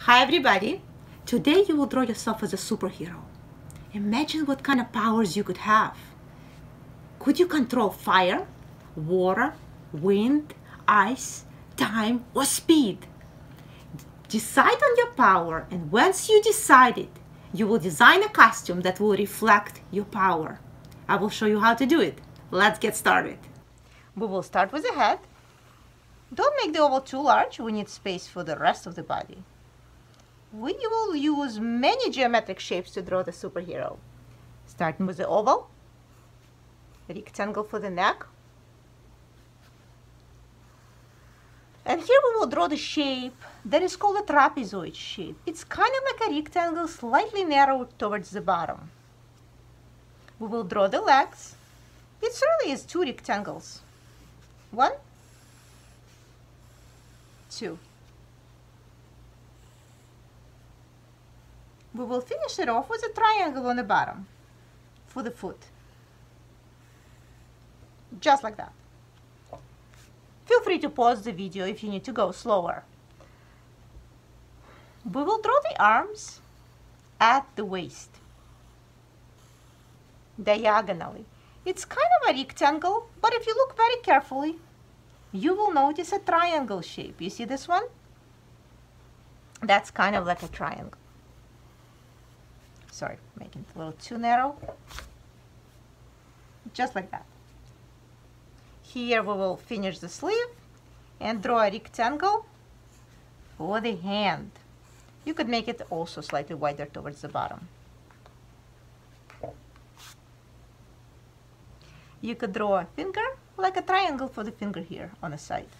Hi everybody! Today you will draw yourself as a superhero. Imagine what kind of powers you could have. Could you control fire, water, wind, ice, time, or speed? Decide on your power, and once you decide it, you will design a costume that will reflect your power. I will show you how to do it. Let's get started. We will start with the head. Don't make the oval too large. We need space for the rest of the body. We will use many geometric shapes to draw the superhero. Starting with the oval, rectangle for the neck. And here we will draw the shape that is called a trapezoid shape. It's kind of like a rectangle, slightly narrowed towards the bottom. We will draw the legs. It really is two rectangles. 1, 2. We will finish it off with a triangle on the bottom for the foot. Just like that. Feel free to pause the video if you need to go slower. We will draw the arms at the waist, diagonally. It's kind of a rectangle, but if you look very carefully, you will notice a triangle shape. You see this one? That's kind of like a triangle. Sorry, making it a little too narrow. Just like that. Here we will finish the sleeve and draw a rectangle for the hand. You could make it also slightly wider towards the bottom. You could draw a finger, like a triangle for the finger here on the side.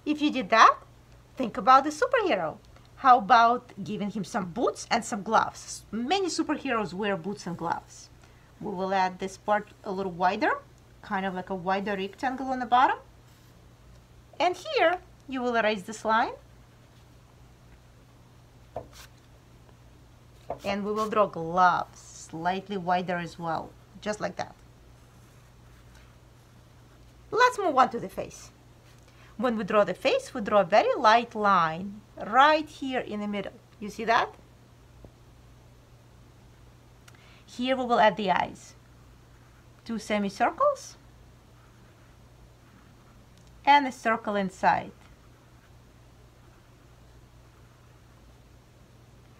If you did that, think about the superhero. How about giving him some boots and some gloves? Many superheroes wear boots and gloves. We will add this part a little wider, kind of like a wider rectangle on the bottom. And here, you will erase this line. And we will draw gloves, slightly wider as well, just like that. Let's move on to the face. When we draw the face, we draw a very light line right here in the middle. You see that? Here we will add the eyes. 2 semicircles and a circle inside.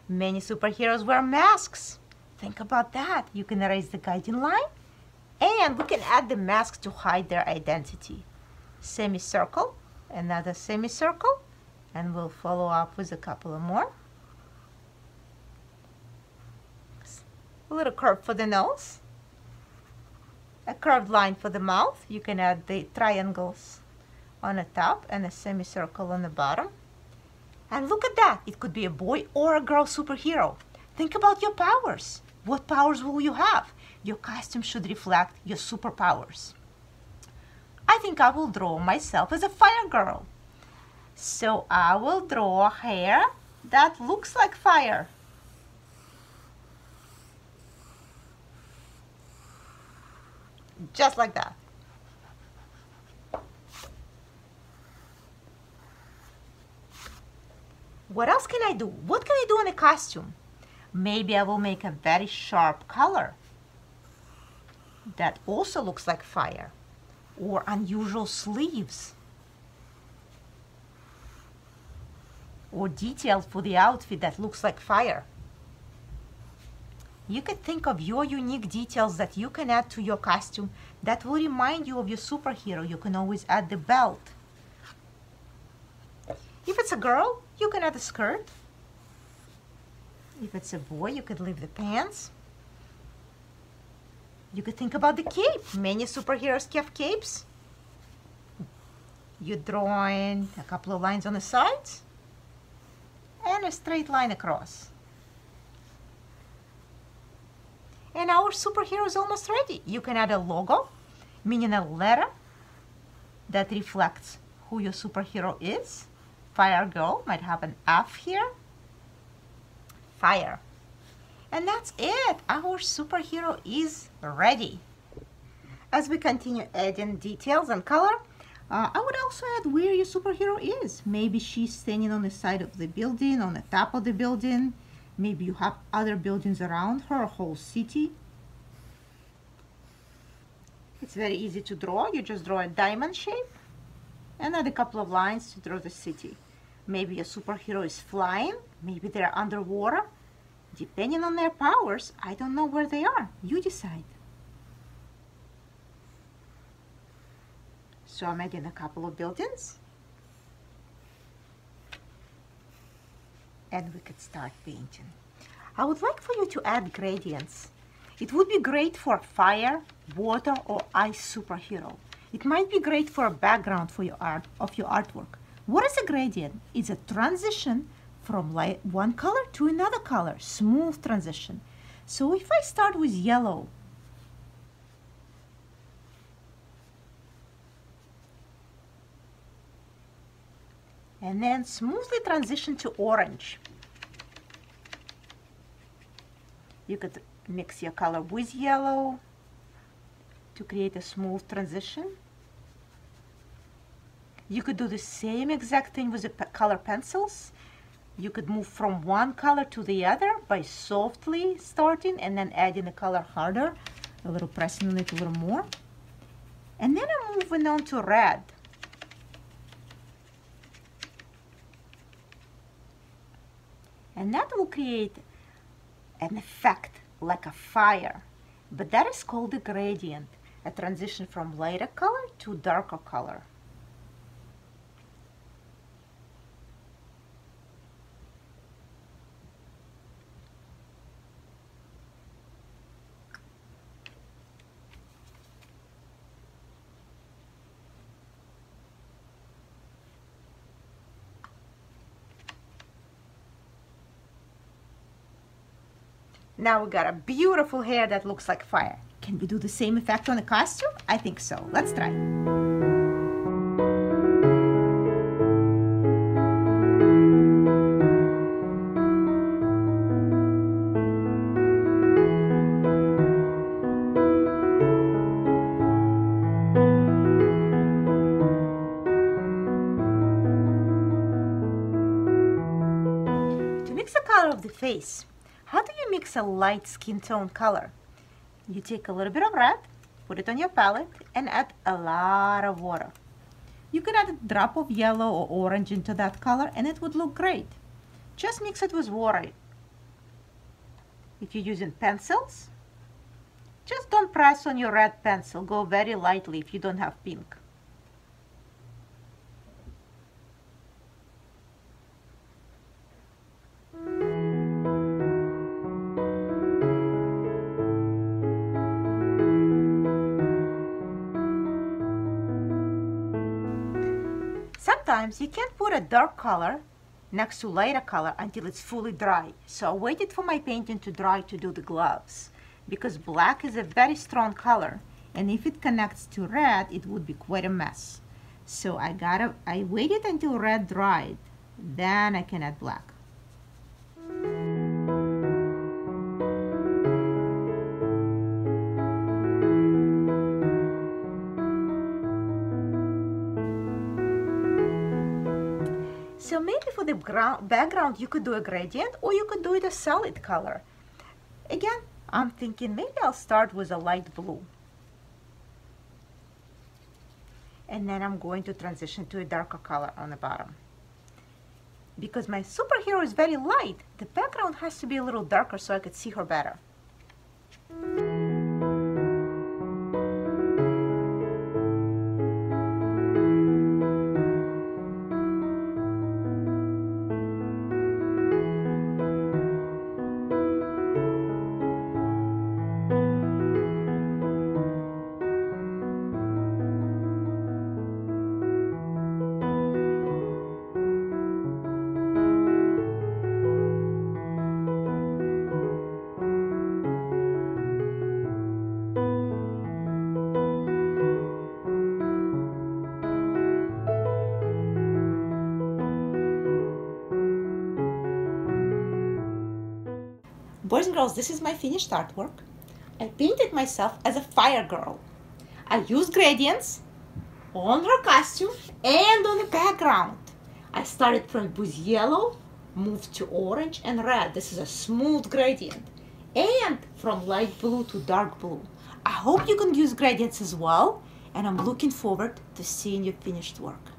Many superheroes wear masks. Think about that. You can erase the guiding line and we can add the mask to hide their identity. Semicircle, another semicircle, and we'll follow up with a couple of more. A little curve for the nose, a curved line for the mouth. You can add the triangles on the top and a semicircle on the bottom. And look at that, it could be a boy or a girl superhero. Think about your powers. What powers will you have? Your costume should reflect your superpowers. I think I will draw myself as a fire girl. So I will draw hair that looks like fire. Just like that. What else can I do? What can I do in a costume? Maybe I will make a very sharp color that also looks like fire, or unusual sleeves, or details for the outfit that looks like fire. You can think of your unique details that you can add to your costume that will remind you of your superhero. You can always add the belt. If it's a girl, you can add a skirt. If it's a boy, you could leave the pants. You could think about the cape. Many superheroes have capes. You draw in a couple of lines on the sides and a straight line across. And our superhero is almost ready. You can add a logo, meaning a letter that reflects who your superhero is. Fire girl might have an F here. Fire. And that's it. Our superhero is ready. As we continue adding details and color, I would also add where your superhero is. Maybe she's standing on the side of the building, on the top of the building. Maybe you have other buildings around her, a whole city. It's very easy to draw. You just draw a diamond shape and add a couple of lines to draw the city. Maybe a superhero is flying. Maybe they're underwater. Depending on their powers, I don't know where they are. You decide. So I'm adding a couple of buildings. And we could start painting. I would like for you to add gradients. It would be great for fire, water, or ice superhero. It might be great for a background for your artwork. What is a gradient? It's a transition from one color to another color, smooth transition. So if I start with yellow, and then smoothly transition to orange. You could mix your color with yellow to create a smooth transition. You could do the same exact thing with the color pencils. You could move from one color to the other by softly starting and then adding the color harder, a little pressing on it a little more. And then I'm moving on to red. And that will create an effect like a fire. But that is called a gradient, a transition from lighter color to darker color. Now we got a beautiful hair that looks like fire. Can we do the same effect on the costume? I think so. Let's try. To mix the color of the face, how do you mix a light skin tone color? You take a little bit of red, put it on your palette, and add a lot of water. You could add a drop of yellow or orange into that color and it would look great. Just mix it with water. If you're using pencils, just don't press on your red pencil. Go very lightly if you don't have pink. Sometimes you can't put a dark color next to lighter color until it's fully dry. So I waited for my painting to dry to do the gloves because black is a very strong color and if it connects to red it would be quite a mess. So I waited until red dried, then I can add black. So maybe for the background you could do a gradient or you could do it a solid color. Again, I'm thinking maybe I'll start with a light blue. And then I'm going to transition to a darker color on the bottom. Because my superhero is very light, the background has to be a little darker so I could see her better. Boys and girls, this is my finished artwork. I painted myself as a fire girl. I used gradients, on her costume and on the background. I started from booze yellow, moved to orange and red. This is a smooth gradient. And from light blue to dark blue. I hope you can use gradients as well, and I'm looking forward to seeing your finished work.